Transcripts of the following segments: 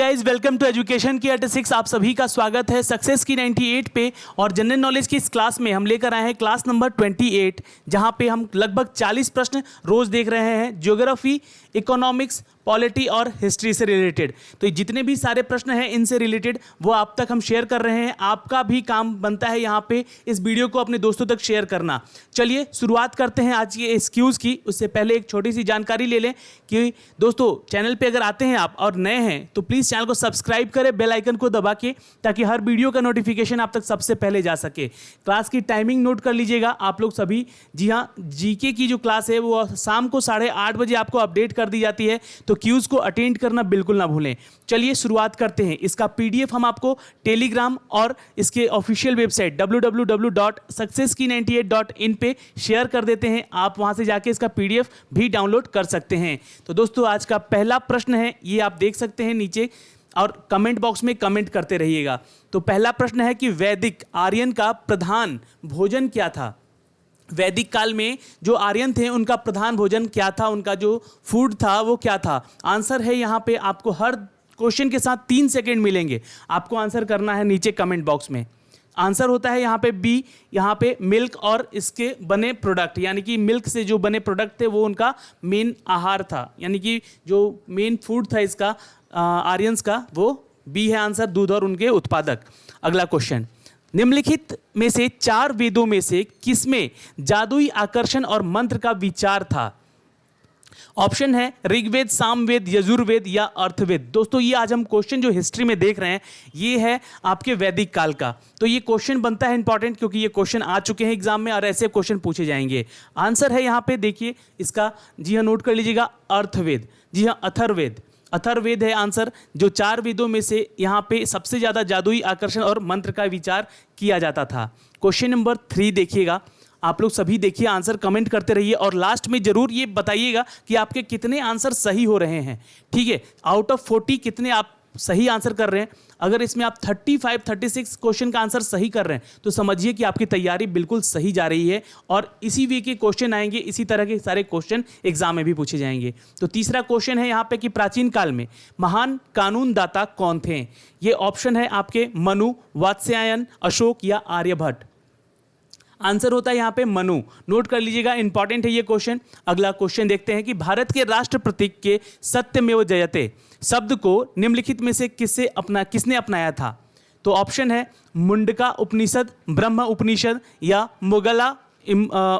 Guys, welcome to education की 86। आप सभी का स्वागत है सक्सेस की 98 पे। और जनरल नॉलेज की इस क्लास में हम लेकर आए हैं क्लास नंबर 28, जहां पे हम लगभग 40 प्रश्न रोज देख रहे हैं ज्योग्राफी, इकोनॉमिक्स, पॉलिटी और हिस्ट्री से रिलेटेड। तो ये जितने भी सारे प्रश्न हैं इनसे रिलेटेड वो आप तक हम शेयर कर रहे हैं। आपका भी काम बनता है यहाँ पे इस वीडियो को अपने दोस्तों तक शेयर करना। चलिए शुरुआत करते हैं आज के इस क्यूज की। उससे पहले एक छोटी सी जानकारी ले लें कि दोस्तों, चैनल पे अगर आते हैं आप और नए हैं तो प्लीज़ चैनल को सब्सक्राइब करें बेल आइकन को दबा के, ताकि हर वीडियो का नोटिफिकेशन आप तक सबसे पहले जा सके। क्लास की टाइमिंग नोट कर लीजिएगा आप लोग सभी। जी हाँ, जीके की जो क्लास है वो शाम को 8:30 बजे आपको अपडेट कर दी जाती है, तो क्यूज को अटेंड करना बिल्कुल ना भूलें। चलिए शुरुआत करते हैं। इसका पीडीएफ हम आपको टेलीग्राम और इसके ऑफिशियल वेबसाइट www.successkey98.in पे शेयर कर देते हैं। आप वहां से जाके इसका पीडीएफ भी डाउनलोड कर सकते हैं। तो दोस्तों, आज का पहला प्रश्न है, ये आप देख सकते हैं नीचे, और कमेंट बॉक्स में कमेंट करते रहिएगा। तो पहला प्रश्न है कि वैदिक आर्यन का प्रधान भोजन क्या था। वैदिक काल में जो आर्यन थे उनका प्रधान भोजन क्या था, उनका जो फूड था वो क्या था। आंसर है यहाँ पे, आपको हर क्वेश्चन के साथ 3 सेकेंड मिलेंगे, आपको आंसर करना है नीचे कमेंट बॉक्स में। आंसर होता है यहाँ पे बी, यहाँ पे मिल्क और इसके बने प्रोडक्ट, यानी कि मिल्क से जो बने प्रोडक्ट थे वो उनका मेन आहार था, यानी कि जो मेन फूड था इसका आर्यंस का, वो बी है आंसर, दूध और उनके उत्पादक। अगला क्वेश्चन, निम्नलिखित में से 4 वेदों में से किसमें जादुई आकर्षण और मंत्र का विचार था। ऑप्शन है ऋग्वेद, सामवेद, यजुर्वेद या अर्थवेद। दोस्तों, ये आज हम क्वेश्चन जो हिस्ट्री में देख रहे हैं ये है आपके वैदिक काल का। तो ये क्वेश्चन बनता है इंपॉर्टेंट, क्योंकि ये क्वेश्चन आ चुके हैं एग्जाम में और ऐसे क्वेश्चन पूछे जाएंगे। आंसर है यहाँ पे देखिए इसका, जी हाँ नोट कर लीजिएगा, अर्थवेद। जी हाँ, अथर्ववेद, अथर्ववेद है आंसर। जो 4 वेदों में से यहाँ पे सबसे ज़्यादा जादुई आकर्षण और मंत्र का विचार किया जाता था। क्वेश्चन नंबर 3 देखिएगा, आप लोग सभी देखिए, आंसर कमेंट करते रहिए और लास्ट में जरूर ये बताइएगा कि आपके कितने आंसर सही हो रहे हैं। ठीक है, आउट ऑफ 40 कितने आप सही आंसर कर रहे हैं। अगर इसमें आप 36 क्वेश्चन का आंसर सही कर रहे हैं तो समझिए कि आपकी तैयारी बिल्कुल सही जा रही है, और इसी वे के क्वेश्चन आएंगे, इसी तरह के सारे क्वेश्चन एग्जाम में भी पूछे जाएंगे। तो तीसरा क्वेश्चन है यहाँ पे कि प्राचीन काल में महान कानून दाता कौन थे। ये ऑप्शन है आपके मनु, वात्स्यायन, अशोक या आर्यभट्ट। आंसर होता है यहाँ पे मनु, नोट कर लीजिएगा, इंपॉर्टेंट है ये क्वेश्चन। अगला क्वेश्चन देखते हैं कि भारत के राष्ट्र प्रतीक के सत्यमेव जयते शब्द को निम्नलिखित में से किसने अपनाया था। तो ऑप्शन है मुंडका उपनिषद, ब्रह्म उपनिषद या मुगला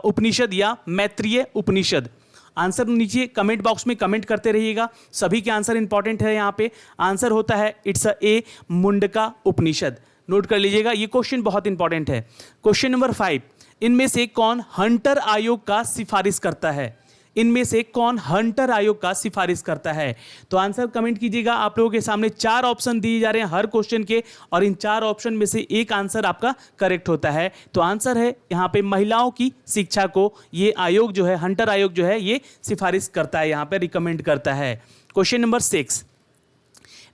उपनिषद या मैत्रेय उपनिषद। आंसर नीचे कमेंट बॉक्स में कमेंट करते रहिएगा, सभी के आंसर इंपॉर्टेंट है यहाँ पे। आंसर होता है it's a Mundka Upanishad, note कर लीजिएगा, ये क्वेश्चन बहुत इंपॉर्टेंट है। क्वेश्चन नंबर 5, इनमें से कौन हंटर आयोग का सिफारिश करता है। इनमें से कौन हंटर आयोग का सिफारिश करता है। तो आंसर कमेंट कीजिएगा। आप लोगों के सामने 4 ऑप्शन दिए जा रहे हैं हर क्वेश्चन के, और इन 4 ऑप्शन में से एक आंसर आपका करेक्ट होता है। तो आंसर है यहाँ पे महिलाओं की शिक्षा को ये आयोग जो है, हंटर आयोग जो है, ये सिफारिश करता है, यहाँ पे रिकमेंड करता है। क्वेश्चन नंबर 6,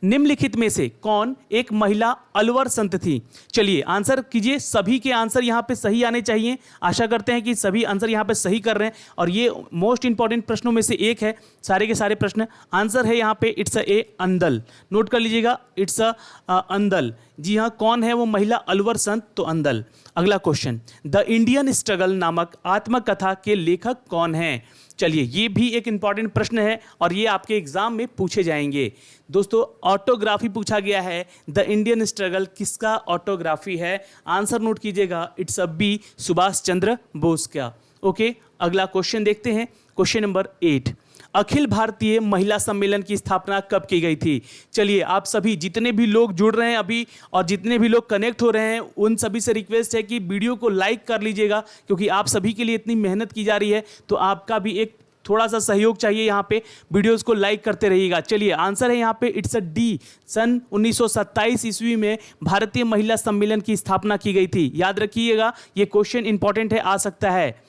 निम्नलिखित में से कौन एक महिला अलवर संत थी। चलिए आंसर कीजिए, सभी के आंसर यहाँ पे सही आने चाहिए। आशा करते हैं कि सभी आंसर यहाँ पे सही कर रहे हैं, और ये मोस्ट इंपॉर्टेंट प्रश्नों में से एक है, सारे के सारे प्रश्न। आंसर है यहाँ पे इट्स ए अंदल, नोट कर लीजिएगा, इट्स अ अंदल। जी हाँ, कौन है वो महिला अलवर संत, तो अंदल। अगला क्वेश्चन, द इंडियन स्ट्रगल नामक आत्मकथा के लेखक कौन है। चलिए ये भी एक इंपॉर्टेंट प्रश्न है और ये आपके एग्जाम में पूछे जाएंगे। दोस्तों, ऑटोग्राफी पूछा गया है, द इंडियन स्ट्रगल किसका ऑटोग्राफी है। आंसर नोट कीजिएगा, it's a B, Subhash Chandra Bose का। ओके, अगला क्वेश्चन देखते हैं। क्वेश्चन नंबर 8, अखिल भारतीय महिला सम्मेलन की स्थापना कब की गई थी। चलिए आप सभी जितने भी लोग जुड़ रहे हैं अभी और जितने भी लोग कनेक्ट हो रहे हैं उन सभी से रिक्वेस्ट है कि वीडियो को लाइक कर लीजिएगा, क्योंकि आप सभी के लिए इतनी मेहनत की जा रही है, तो आपका भी एक थोड़ा सा सहयोग चाहिए यहाँ पे, वीडियोस को लाइक करते रहिएगा। चलिए आंसर है यहाँ पे इट्स अ डी, सन 1927 ईस्वी में भारतीय महिला सम्मेलन की स्थापना की गई थी। याद रखिएगा, ये क्वेश्चन इंपॉर्टेंट है, आ सकता है।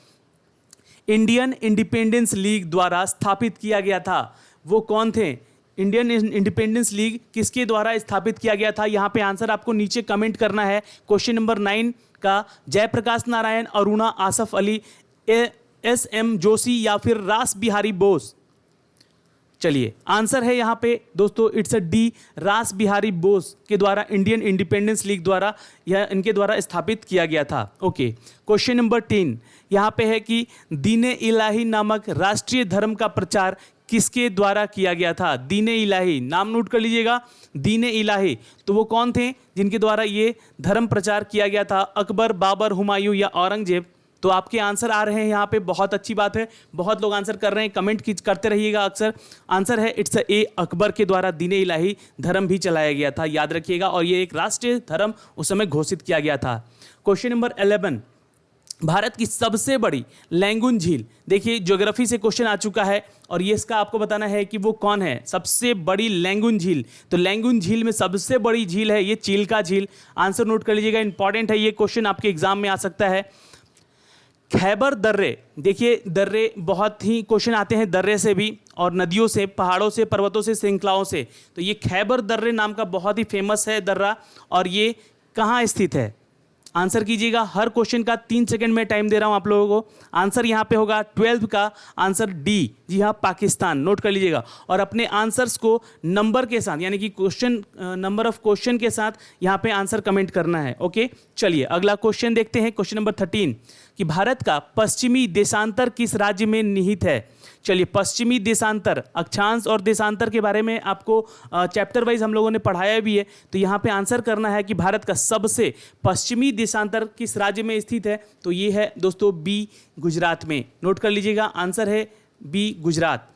इंडियन इंडिपेंडेंस लीग द्वारा स्थापित किया गया था, वो कौन थे। इंडियन इंडिपेंडेंस लीग किसके द्वारा स्थापित किया गया था, यहाँ पे आंसर आपको नीचे कमेंट करना है। क्वेश्चन नंबर 9 का जयप्रकाश नारायण, अरुणा, आसफ अली, एस एम जोशी या फिर रास बिहारी बोस। चलिए आंसर है यहाँ पे दोस्तों, इट्स अ डी, रास बिहारी बोस के द्वारा इंडियन इंडिपेंडेंस लीग द्वारा यह इनके द्वारा स्थापित किया गया था। ओके, क्वेश्चन नंबर 3 यहाँ पे है कि दीन-ए इलाही नामक राष्ट्रीय धर्म का प्रचार किसके द्वारा किया गया था? दीन-ए इलाही, नाम नोट कर लीजिएगा, दीन-ए इलाही। तो वो कौन थे जिनके द्वारा ये धर्म प्रचार किया गया था? अकबर, बाबर, हुमायूं या औरंगजेब? तो आपके आंसर आ रहे हैं यहाँ पे, बहुत अच्छी बात है, बहुत लोग आंसर कर रहे हैं, कमेंट करते रहिएगा अक्सर। आंसर है इट्स ए, अकबर के द्वारा दीन-ए इलाही धर्म भी चलाया गया था, याद रखिएगा, और ये एक राष्ट्रीय धर्म उस समय घोषित किया गया था। क्वेश्चन नंबर 11, भारत की सबसे बड़ी लैंगून झील, देखिए ज्योग्राफी से क्वेश्चन आ चुका है और ये इसका आपको बताना है कि वो कौन है सबसे बड़ी लैंगून झील। तो लैंगून झील में सबसे बड़ी झील है ये चिल्का झील। आंसर नोट कर लीजिएगा, इंपॉर्टेंट है, ये क्वेश्चन आपके एग्जाम में आ सकता है। खैबर दर्रे, देखिए दर्रे बहुत ही क्वेश्चन आते हैं दर्रे से भी, और नदियों से, पहाड़ों से, पर्वतों से, श्रृंखलाओं से। तो ये खैबर दर्रे नाम का बहुत ही फेमस है दर्रा, और ये कहाँ स्थित है? आंसर कीजिएगा, हर क्वेश्चन का 3 सेकंड में टाइम दे रहा हूं आप लोगों को। आंसर यहां पे होगा 12 का आंसर डी, जी हां, पाकिस्तान। नोट कर लीजिएगा और अपने आंसर्स को नंबर के साथ, यानी कि क्वेश्चन नंबर ऑफ क्वेश्चन के साथ यहां पे आंसर कमेंट करना है। ओके, चलिए अगला क्वेश्चन देखते हैं, क्वेश्चन नंबर 13 कि भारत का पश्चिमी देशांतर किस राज्य में निहित है? चलिए, पश्चिमी देशांतर, अक्षांश और देशांतर के बारे में आपको चैप्टर वाइज हम लोगों ने पढ़ाया भी है। तो यहाँ पे आंसर करना है कि भारत का सबसे पश्चिमी देशांतर किस राज्य में स्थित है? तो ये है दोस्तों बी, गुजरात में। नोट कर लीजिएगा, आंसर है बी, गुजरात।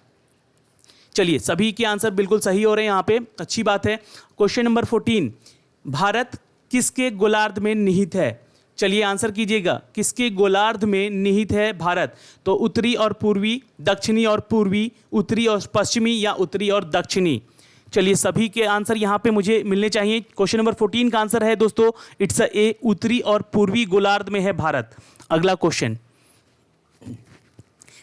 चलिए, सभी के आंसर बिल्कुल सही हो रहे हैं यहाँ पे, अच्छी बात है। क्वेश्चन नंबर 14, भारत किसके गोलार्ध में निहित है? चलिए आंसर कीजिएगा, किसके गोलार्ध में निहित है भारत? तो उत्तरी और पूर्वी, दक्षिणी और पूर्वी, उत्तरी और पश्चिमी, या उत्तरी और दक्षिणी? चलिए, सभी के आंसर यहाँ पे मुझे मिलने चाहिए। क्वेश्चन नंबर 14 का आंसर है दोस्तों इट्स ए, उत्तरी और पूर्वी गोलार्ध में है भारत। अगला क्वेश्चन,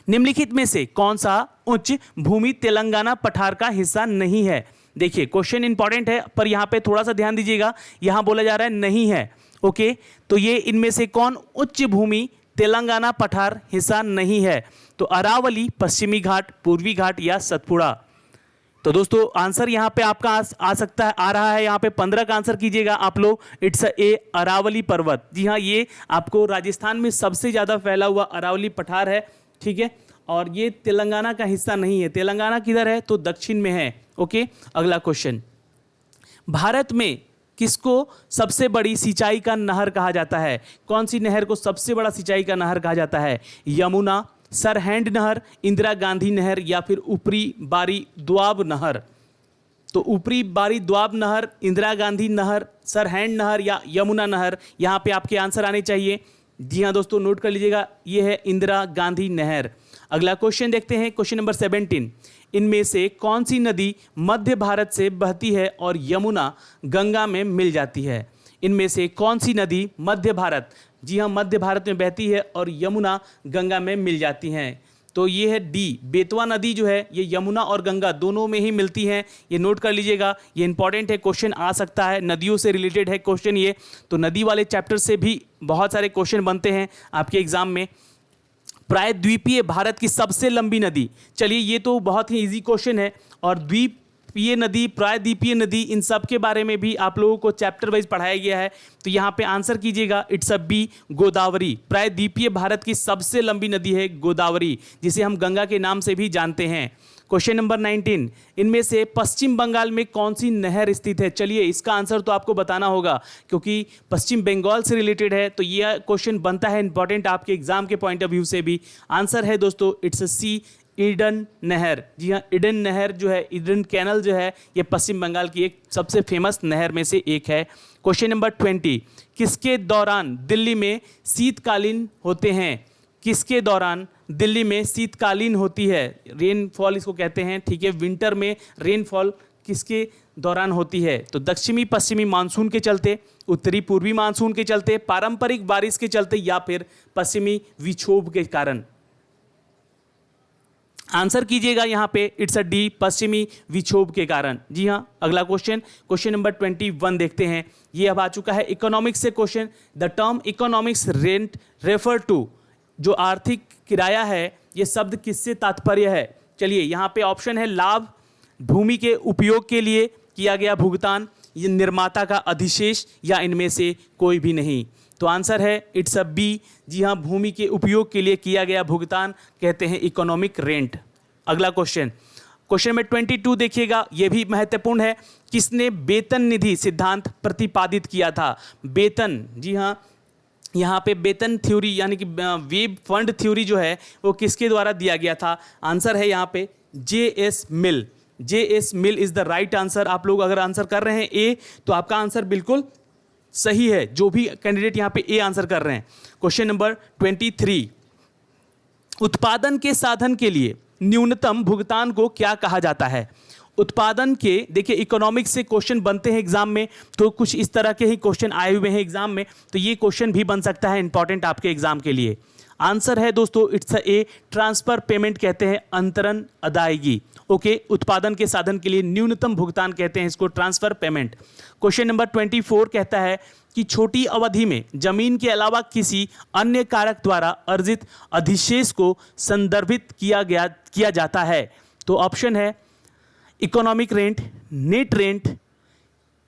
निम्नलिखित में से कौन सा उच्च भूमि तेलंगाना पठार का हिस्सा नहीं है? देखिए क्वेश्चन इंपॉर्टेंट है, पर यहाँ पे थोड़ा सा ध्यान दीजिएगा, यहाँ बोला जा रहा है नहीं है। ओके, तो ये इनमें से कौन उच्च भूमि तेलंगाना पठार हिस्सा नहीं है? तो अरावली, पश्चिमी घाट, पूर्वी घाट या सतपुड़ा? तो दोस्तों आंसर यहाँ पे आपका आ सकता है, आ रहा है यहाँ पे 15 का आंसर कीजिएगा आप लोग, इट्स ए, अरावली पर्वत। जी हाँ, ये आपको राजस्थान में सबसे ज़्यादा फैला हुआ अरावली पठार है, ठीक है, और ये तेलंगाना का हिस्सा नहीं है। तेलंगाना किधर है? तो दक्षिण में है। ओके, अगला क्वेश्चन, भारत में किसको सबसे बड़ी सिंचाई का नहर कहा जाता है? कौन सी नहर को सबसे बड़ा सिंचाई का नहर कहा जाता है? यमुना, सरहैंड नहर, इंदिरा गांधी नहर या फिर ऊपरी बारी द्वाब नहर? तो ऊपरी बारी द्वाब नहर, इंदिरा गांधी नहर, सरहैंड नहर या यमुना नहर, यहाँ पे आपके आंसर आने चाहिए। जी हाँ दोस्तों, नोट कर लीजिएगा, ये है इंदिरा गांधी नहर। अगला क्वेश्चन देखते हैं, क्वेश्चन नंबर 17, इनमें से कौन सी नदी मध्य भारत से बहती है और यमुना गंगा में मिल जाती है? इनमें से कौन सी नदी मध्य भारत, जी हाँ, मध्य भारत में बहती है और यमुना गंगा में मिल जाती हैं? तो ये है डी, बेतवा नदी जो है ये यमुना और गंगा दोनों में ही मिलती हैं। ये नोट कर लीजिएगा, ये इंपॉर्टेंट है, क्वेश्चन आ सकता है, नदियों से रिलेटेड है क्वेश्चन ये। तो नदी वाले चैप्टर से भी बहुत सारे क्वेश्चन बनते हैं आपके एग्जाम में। प्रायद्वीपीय भारत की सबसे लंबी नदी, चलिए ये तो बहुत ही इजी क्वेश्चन है, और द्वीपीय नदी, प्रायद्वीपीय नदी, इन सब के बारे में भी आप लोगों को चैप्टर वाइज पढ़ाया गया है। तो यहाँ पे आंसर कीजिएगा, इट्स अ बी, गोदावरी। प्रायद्वीपीय भारत की सबसे लंबी नदी है गोदावरी, जिसे हम गंगा के नाम से भी जानते हैं। क्वेश्चन नंबर 19, इनमें से पश्चिम बंगाल में कौन सी नहर स्थित है? चलिए इसका आंसर तो आपको बताना होगा, क्योंकि पश्चिम बंगाल से रिलेटेड है, तो यह क्वेश्चन बनता है इंपॉर्टेंट आपके एग्जाम के पॉइंट ऑफ व्यू से भी। आंसर है दोस्तों इट्स सी, ईडन नहर। जी हाँ, ईडन नहर जो है, ईडन कैनल जो है, ये पश्चिम बंगाल की एक सबसे फेमस नहर में से एक है। क्वेश्चन नंबर 20, किसके दौरान दिल्ली में शीतकालीन होते हैं? किसके दौरान दिल्ली में शीतकालीन होती है? रेनफॉल इसको कहते हैं, ठीक है, विंटर में रेनफॉल किसके दौरान होती है? तो दक्षिणी पश्चिमी मानसून के चलते, उत्तरी पूर्वी मानसून के चलते, पारंपरिक बारिश के चलते, या फिर पश्चिमी विक्षोभ के कारण? आंसर कीजिएगा यहाँ पे, इट्स अ डी, पश्चिमी विक्षोभ के कारण। जी हाँ, अगला क्वेश्चन, क्वेश्चन नंबर 21 देखते हैं। ये अब आ चुका है इकोनॉमिक्स से question. The term economics rent refer to, जो आर्थिक किराया है, ये शब्द किससे तात्पर्य है? चलिए यहाँ पे ऑप्शन है लाभ, भूमि के उपयोग के लिए किया गया भुगतान, ये निर्माता का अधिशेष, या इनमें से कोई भी नहीं। तो आंसर है इट्स अ बी। जी हाँ, भूमि के उपयोग के लिए किया गया भुगतान कहते हैं इकोनॉमिक रेंट। अगला क्वेश्चन में 22 देखिएगा, यह भी महत्वपूर्ण है। किसने वेतन निधि सिद्धांत प्रतिपादित किया था? वेतन, जी हाँ, यहाँ पे वेतन थ्योरी यानी कि वेब फंड थ्योरी जो है वो किसके द्वारा दिया गया था? आंसर है यहाँ पे J.S. Mill. J.S. Mill is the right answer. आप लोग अगर आंसर कर रहे हैं ए तो आपका आंसर बिल्कुल सही है, जो भी कैंडिडेट यहाँ पे ए आंसर कर रहे हैं। क्वेश्चन नंबर 23, उत्पादन के साधन के लिए न्यूनतम भुगतान को क्या कहा जाता है? उत्पादन के, देखिए इकोनॉमिक्स से क्वेश्चन बनते हैं एग्जाम में, तो कुछ इस तरह के ही क्वेश्चन आए हुए हैं एग्जाम में, तो ये क्वेश्चन भी बन सकता है इंपॉर्टेंट आपके एग्जाम के लिए। आंसर है दोस्तों इट्स ए ट्रांसफर पेमेंट कहते हैं अंतरण अदायगी। ओके, उत्पादन के साधन के लिए न्यूनतम भुगतान कहते हैं इसको ट्रांसफर पेमेंट। क्वेश्चन नंबर 24 कहता है कि छोटी अवधि में जमीन के अलावा किसी अन्य कारक द्वारा अर्जित अधिशेष को संदर्भित किया जाता है। तो ऑप्शन है इकोनॉमिक रेंट, नेट रेंट,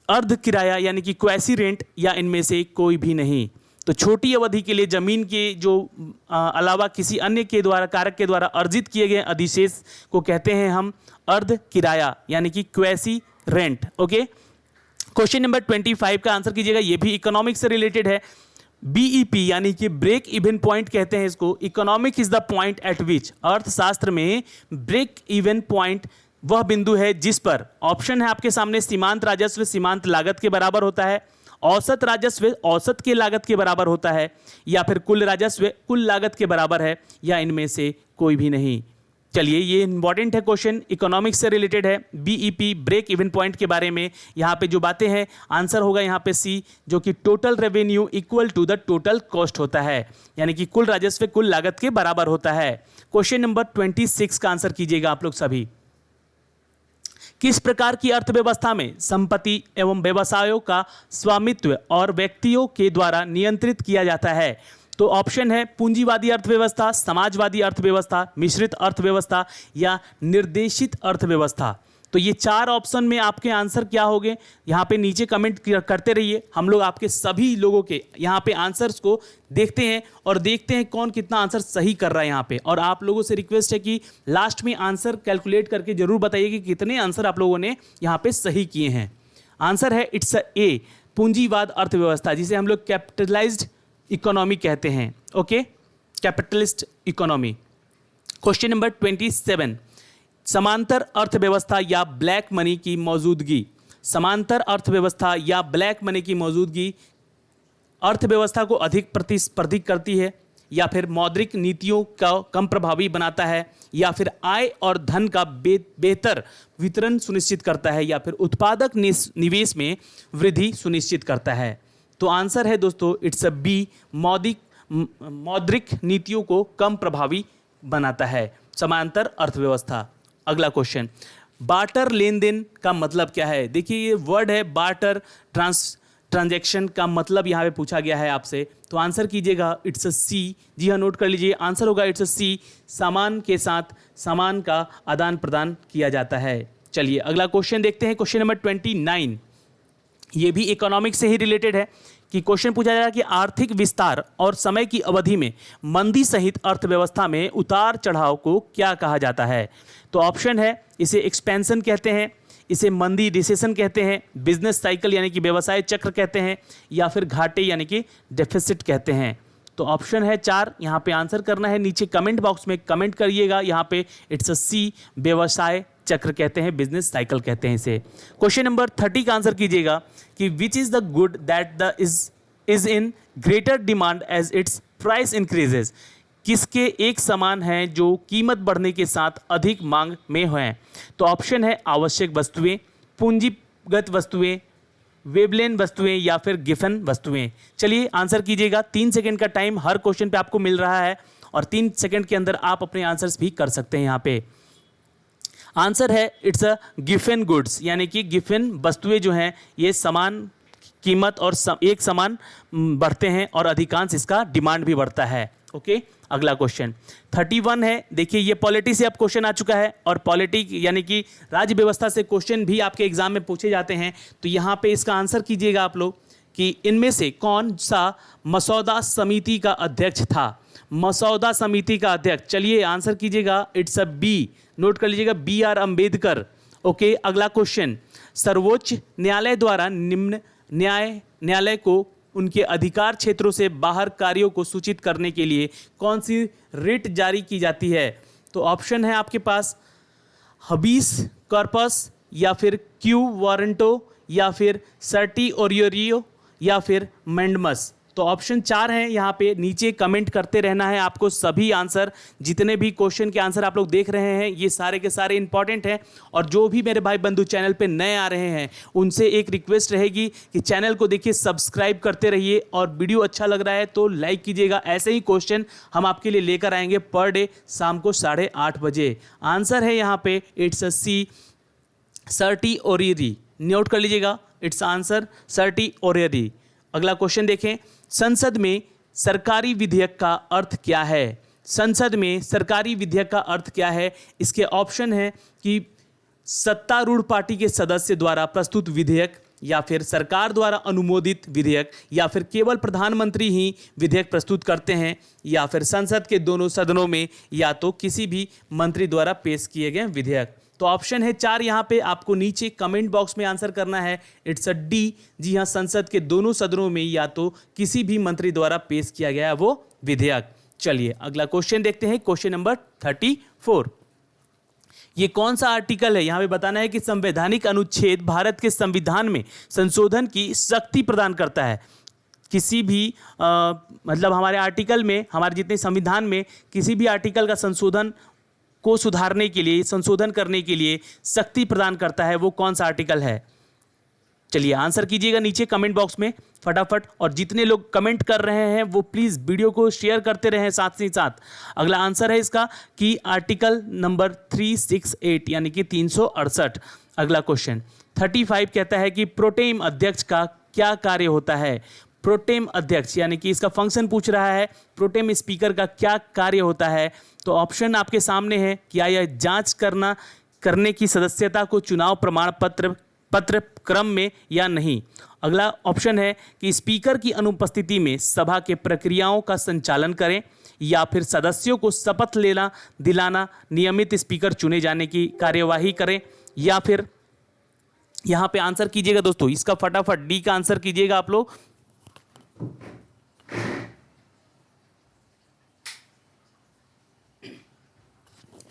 अर्ध किराया यानी कि क्वैसी रेंट, या इनमें से कोई भी नहीं। तो छोटी अवधि के लिए जमीन के जो अलावा किसी अन्य के द्वारा कारक के द्वारा अर्जित किए गए अधिशेष को कहते हैं हम अर्ध किराया यानी कि quasi rent. Okay, question number 25 का आंसर कीजिएगा, ये भी इकोनॉमिक्स से रिलेटेड है। बीईपी यानी कि ब्रेक इवन पॉइंट कहते हैं इसको। Economic is the point eight विच, अर्थशास्त्र में ब्रेक इवन पॉइंट वह बिंदु है जिस पर, ऑप्शन है आपके सामने, सीमांत राजस्व सीमांत लागत के बराबर होता है, औसत राजस्व औसत के लागत के बराबर होता है, या फिर कुल राजस्व कुल लागत के बराबर है, या इनमें से कोई भी नहीं। चलिए, ये इंपॉर्टेंट है क्वेश्चन, इकोनॉमिक्स से रिलेटेड है। बीईपी ब्रेक इवन पॉइंट के बारे में यहाँ पे जो बातें हैं, आंसर होगा यहाँ पे सी, जो कि total revenue equal to the total cost होता है, यानी कि कुल राजस्व कुल लागत के बराबर होता है। क्वेश्चन नंबर 26 का आंसर कीजिएगा आप लोग सभी। किस प्रकार की अर्थव्यवस्था में संपत्ति एवं व्यवसायों का स्वामित्व और व्यक्तियों के द्वारा नियंत्रित किया जाता है? तो ऑप्शन है पूंजीवादी अर्थव्यवस्था, समाजवादी अर्थव्यवस्था, मिश्रित अर्थव्यवस्था, या निर्देशित अर्थव्यवस्था। तो ये 4 ऑप्शन में आपके आंसर क्या होंगे, यहाँ पे नीचे कमेंट करते रहिए। हम लोग आपके सभी लोगों के यहाँ पे आंसर्स को देखते हैं और देखते हैं कौन कितना आंसर सही कर रहा है यहाँ पे। और आप लोगों से रिक्वेस्ट है कि लास्ट में आंसर कैलकुलेट करके जरूर बताइए कि कितने आंसर आप लोगों ने यहाँ पे सही किए हैं। आंसर है इट्स ए पूंजीवाद अर्थव्यवस्था, जिसे हम लोग कैपिटलाइज्ड इकोनॉमी कहते हैं। Okay, capitalist economy. Question number 27, समांतर अर्थव्यवस्था या ब्लैक मनी की मौजूदगी। समांतर अर्थव्यवस्था या ब्लैक मनी की मौजूदगी अर्थव्यवस्था को अधिक प्रतिस्पर्धी करती है, या फिर मौद्रिक नीतियों का कम प्रभावी बनाता है, या फिर आय और धन का बेहतर वितरण सुनिश्चित करता है, या फिर उत्पादक निवेश में वृद्धि सुनिश्चित करता है। तो आंसर है दोस्तों इट्स अ बी, मौद्रिक नीतियों को कम प्रभावी बनाता है समांतर अर्थव्यवस्था। अगला क्वेश्चन, बार्टर लेन देन का मतलब क्या है? देखिए ये वर्ड है बार्टर, ट्रांजैक्शन का मतलब यहाँ पे पूछा गया है आपसे, तो आंसर कीजिएगा इट्स अ सी। जी हाँ, नोट कर लीजिए, आंसर होगा इट्स अ सी, सामान के साथ सामान का आदान प्रदान किया जाता है। चलिए अगला क्वेश्चन देखते हैं, क्वेश्चन नंबर 29। ये भी इकोनॉमिक्स से ही रिलेटेड है कि क्वेश्चन पूछा जा रहा है कि आर्थिक विस्तार और समय की अवधि में मंदी सहित अर्थव्यवस्था में उतार चढ़ाव को क्या कहा जाता है? तो ऑप्शन है इसे एक्सपेंशन कहते हैं, इसे मंदी रिसेशन कहते हैं, बिजनेस साइकिल यानी कि व्यवसाय चक्र कहते हैं, या फिर घाटे यानी कि डेफिसिट कहते हैं। तो ऑप्शन है 4, यहाँ पे आंसर करना है, नीचे कमेंट बॉक्स में कमेंट करिएगा। यहाँ पे इट्स अ सी, व्यवसाय चक्र कहते हैं, बिजनेस साइकिल कहते हैं इसे। क्वेश्चन नंबर 30 का आंसर कीजिएगा कि which is the good that the is in greater demand as its price increases. किसके एक समान है जो कीमत बढ़ने के साथ अधिक मांग में हैं? तो ऑप्शन है आवश्यक वस्तुएं, पूंजीगत वस्तुएं, वेबलेन वस्तुएं, या फिर गिफन वस्तुएं। चलिए आंसर कीजिएगा, 3 सेकंड का टाइम हर क्वेश्चन पे आपको मिल रहा है और 3 सेकंड के अंदर आप अपने आंसर्स भी कर सकते हैं। यहाँ पे आंसर है इट्स अ गिफन गुड्स, यानी कि गिफन वस्तुएं जो हैं ये समान कीमत और एक समान बढ़ते हैं और अधिकांश इसका डिमांड भी बढ़ता है। ओके, अगला क्वेश्चन 31 है, देखिए ये पॉलिटी से अब क्वेश्चन आ चुका है, और पॉलिटी यानी कि राज्य व्यवस्था से क्वेश्चन भी आपके एग्जाम में पूछे जाते हैं। तो यहाँ पे इसका आंसर कीजिएगा आप लोग कि इनमें से कौन सा मसौदा समिति का अध्यक्ष था। मसौदा समिति का अध्यक्ष, चलिए आंसर कीजिएगा, इट्स अ बी, नोट कर लीजिएगा, बी आर अम्बेडकर। ओके, अगला क्वेश्चन, सर्वोच्च न्यायालय द्वारा निम्न न्यायालय को उनके अधिकार क्षेत्रों से बाहर कार्यों को सूचित करने के लिए कौन सी रिट जारी की जाती है। तो ऑप्शन है आपके पास हबीस कॉर्पस, या फिर क्यू वारंटो, या फिर सर्टिओरियो, या फिर मैंडमस। तो ऑप्शन 4 हैं यहाँ पे, नीचे कमेंट करते रहना है आपको सभी आंसर, जितने भी क्वेश्चन के आंसर आप लोग देख रहे हैं ये सारे के सारे इंपॉर्टेंट हैं। और जो भी मेरे भाई बंधु चैनल पे नए आ रहे हैं उनसे एक रिक्वेस्ट रहेगी कि चैनल को देखिए सब्सक्राइब करते रहिए, और वीडियो अच्छा लग रहा है तो लाइक कीजिएगा। ऐसे ही क्वेश्चन हम आपके लिए लेकर आएंगे पर डे शाम को 8:30 बजे। आंसर है यहाँ पे इट्स सी, सर्टिओरियो, नोट कर लीजिएगा, इट्स आंसर सर्टिओरियो। अगला क्वेश्चन देखें, संसद में सरकारी विधेयक का अर्थ क्या है। संसद में सरकारी विधेयक का अर्थ क्या है। इसके ऑप्शन है कि सत्तारूढ़ पार्टी के सदस्य द्वारा प्रस्तुत विधेयक, या फिर सरकार द्वारा अनुमोदित विधेयक, या फिर केवल प्रधानमंत्री ही विधेयक प्रस्तुत करते हैं, या फिर संसद के दोनों सदनों में, या तो किसी भी मंत्री द्वारा पेश किए गए विधेयक। तो ऑप्शन है 4 यहाँ पे, आपको नीचे कमेंट बॉक्स में आंसर करना है, इट्स अ डी। जी हाँ, संसद के दोनों सदनों में या तो किसी भी मंत्री द्वारा पेश किया गया वो विधेयक। चलिए अगला क्वेश्चन देखते हैं, क्वेश्चन नंबर 34। ये कौन सा आर्टिकल है, यहाँ पे बताना है कि संवैधानिक अनुच्छेद भारत के संविधान में संशोधन की शक्ति प्रदान करता है। किसी भी मतलब हमारे आर्टिकल में, हमारे जितने संविधान में किसी भी आर्टिकल का संशोधन को सुधारने के लिए, संशोधन करने के लिए शक्ति प्रदान करता है, वो कौन सा आर्टिकल है। चलिए आंसर कीजिएगा नीचे कमेंट बॉक्स में फटाफट, और जितने लोग कमेंट कर रहे हैं वो प्लीज़ वीडियो को शेयर करते रहें साथ ही साथ। अगला आंसर है इसका कि आर्टिकल नंबर 368 यानी कि 368। अगला क्वेश्चन 35 कहता है कि प्रोटेम अध्यक्ष का क्या कार्य होता है। प्रोटेम अध्यक्ष यानी कि इसका फंक्शन पूछ रहा है, प्रोटेम स्पीकर का क्या कार्य होता है। तो ऑप्शन आपके सामने है, क्या यह जांच करने की सदस्यता को चुनाव प्रमाण पत्र क्रम में या नहीं। अगला ऑप्शन है कि स्पीकर की अनुपस्थिति में सभा के प्रक्रियाओं का संचालन करें, या फिर सदस्यों को शपथ दिलाना नियमित स्पीकर चुने जाने की कार्यवाही करें, या फिर यहाँ पे आंसर कीजिएगा दोस्तों, इसका फटाफट डी का आंसर कीजिएगा आप लोग।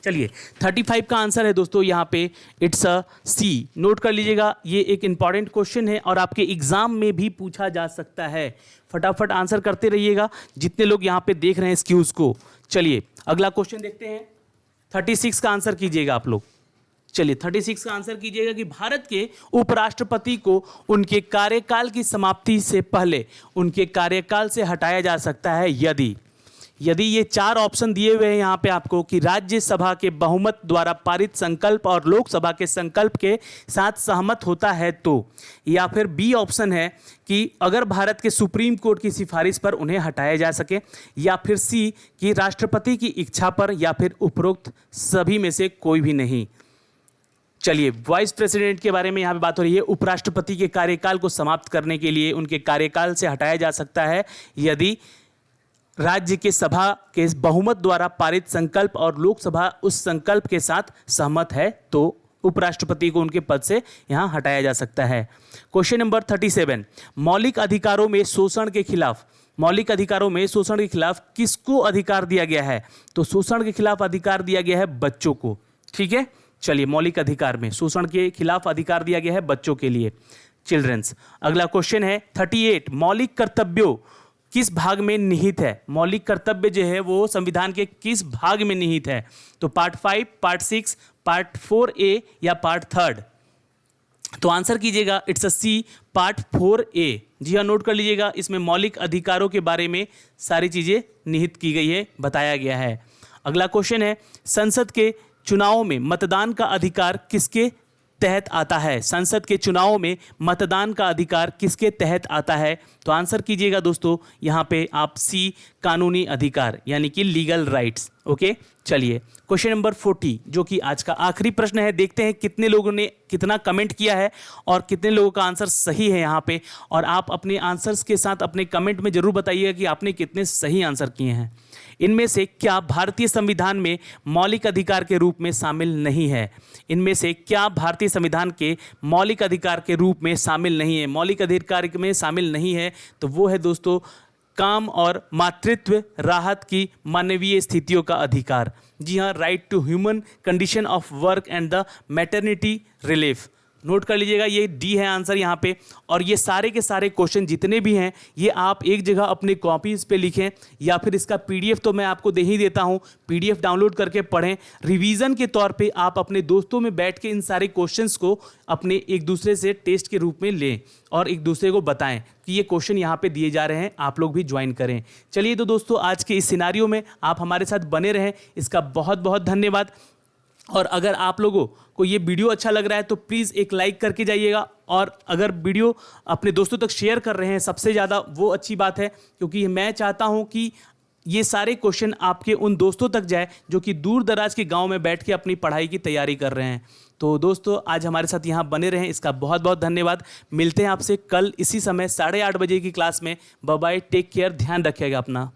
चलिए 35 का आंसर है दोस्तों यहाँ पे इट्स अ सी, नोट कर लीजिएगा। ये एक इंपॉर्टेंट क्वेश्चन है और आपके एग्जाम में भी पूछा जा सकता है। फटाफट आंसर करते रहिएगा जितने लोग यहाँ पे देख रहे हैं इस क्यूज को। चलिए अगला क्वेश्चन देखते हैं, 36 का आंसर कीजिएगा आप लोग। चलिए 36 का आंसर कीजिएगा कि भारत के उपराष्ट्रपति को उनके कार्यकाल की समाप्ति से पहले उनके कार्यकाल से हटाया जा सकता है यदि ये 4 ऑप्शन दिए हुए हैं यहाँ पे आपको कि राज्यसभा के बहुमत द्वारा पारित संकल्प और लोकसभा के संकल्प के साथ सहमत होता है तो, या फिर बी ऑप्शन है कि अगर भारत के सुप्रीम कोर्ट की सिफारिश पर उन्हें हटाया जा सके, या फिर सी कि राष्ट्रपति की इच्छा पर, या फिर उपरोक्त सभी में से कोई भी नहीं। चलिए वाइस प्रेसिडेंट के बारे में यहाँ पे बात हो रही है। उपराष्ट्रपति के कार्यकाल को समाप्त करने के लिए उनके कार्यकाल से हटाया जा सकता है यदि राज्य के सभा के बहुमत द्वारा पारित संकल्प और लोकसभा उस संकल्प के साथ सहमत है तो उपराष्ट्रपति को उनके पद से यहां हटाया जा सकता है। क्वेश्चन नंबर 37, मौलिक अधिकारों में शोषण के खिलाफ किसको अधिकार दिया गया है। तो शोषण के खिलाफ अधिकार दिया गया है बच्चों को। ठीक है, चलिए मौलिक अधिकार में शोषण के खिलाफ अधिकार दिया गया है बच्चों के लिए, चिल्ड्रंस। अगला क्वेश्चन है 38, मौलिक कर्तव्यों किस भाग में निहित है। मौलिक कर्तव्य जो है वो संविधान के किस भाग में निहित है। तो पार्ट 5, पार्ट 6, पार्ट 4A या पार्ट 3। तो आंसर कीजिएगा it's a C, part 4A। जी हाँ, नोट कर लीजिएगा, इसमें मौलिक अधिकारों के बारे में सारी चीजें निहित की गई है, बताया गया है। अगला क्वेश्चन है, संसद के चुनावों में मतदान का अधिकार किसके तहत आता है? संसद के चुनाव में मतदान का अधिकार किसके तहत आता है? तो आंसर कीजिएगा दोस्तों यहाँ पे आप सी, कानूनी अधिकार यानी कि लीगल राइट्स। ओके, चलिए क्वेश्चन नंबर 40 जो कि आज का आखिरी प्रश्न है। देखते हैं कितने लोगों ने कितना कमेंट किया है और कितने लोगों का आंसर सही है यहाँ पे। और आप अपने आंसर्स के साथ अपने कमेंट में जरूर बताइएगा कि आपने कितने सही आंसर किए हैं। इनमें से क्या भारतीय संविधान में मौलिक अधिकार के रूप में शामिल नहीं है? इनमें से क्या भारतीय संविधान के मौलिक अधिकार के रूप में शामिल नहीं है? मौलिक अधिकार में शामिल नहीं है तो वो है दोस्तों काम और मातृत्व राहत की मानवीय स्थितियों का अधिकार। जी हाँ, right to human condition of work and the maternity relief. Note कर लीजिएगा, ये डी है आंसर यहाँ पे। और ये सारे के सारे क्वेश्चन जितने भी हैं ये आप एक जगह अपने कॉपीज़ पे लिखें या फिर इसका पीडीएफ तो मैं आपको दे ही देता हूँ, पीडीएफ डाउनलोड करके पढ़ें। रिवीजन के तौर पे आप अपने दोस्तों में बैठ के इन सारे क्वेश्चंस को अपने एक दूसरे से टेस्ट के रूप में लें और एक दूसरे को बताएं कि ये क्वेश्चन यहाँ पे दिए जा रहे हैं, आप लोग भी ज्वाइन करें। चलिए तो दोस्तों आज के इस सिनारियो में आप हमारे साथ बने रहें, इसका बहुत बहुत धन्यवाद। और अगर आप लोगों को ये वीडियो अच्छा लग रहा है तो प्लीज़ एक लाइक करके जाइएगा। और अगर वीडियो अपने दोस्तों तक शेयर कर रहे हैं सबसे ज़्यादा वो अच्छी बात है, क्योंकि मैं चाहता हूँ कि ये सारे क्वेश्चन आपके उन दोस्तों तक जाए जो कि दूर दराज के गांव में बैठ के अपनी पढ़ाई की तैयारी कर रहे हैं। तो दोस्तों आज हमारे साथ यहाँ बने रहें, इसका बहुत बहुत धन्यवाद। मिलते हैं आपसे कल इसी समय 8:30 बजे की क्लास में। बाय बाय, टेक केयर, ध्यान रखिएगा अपना।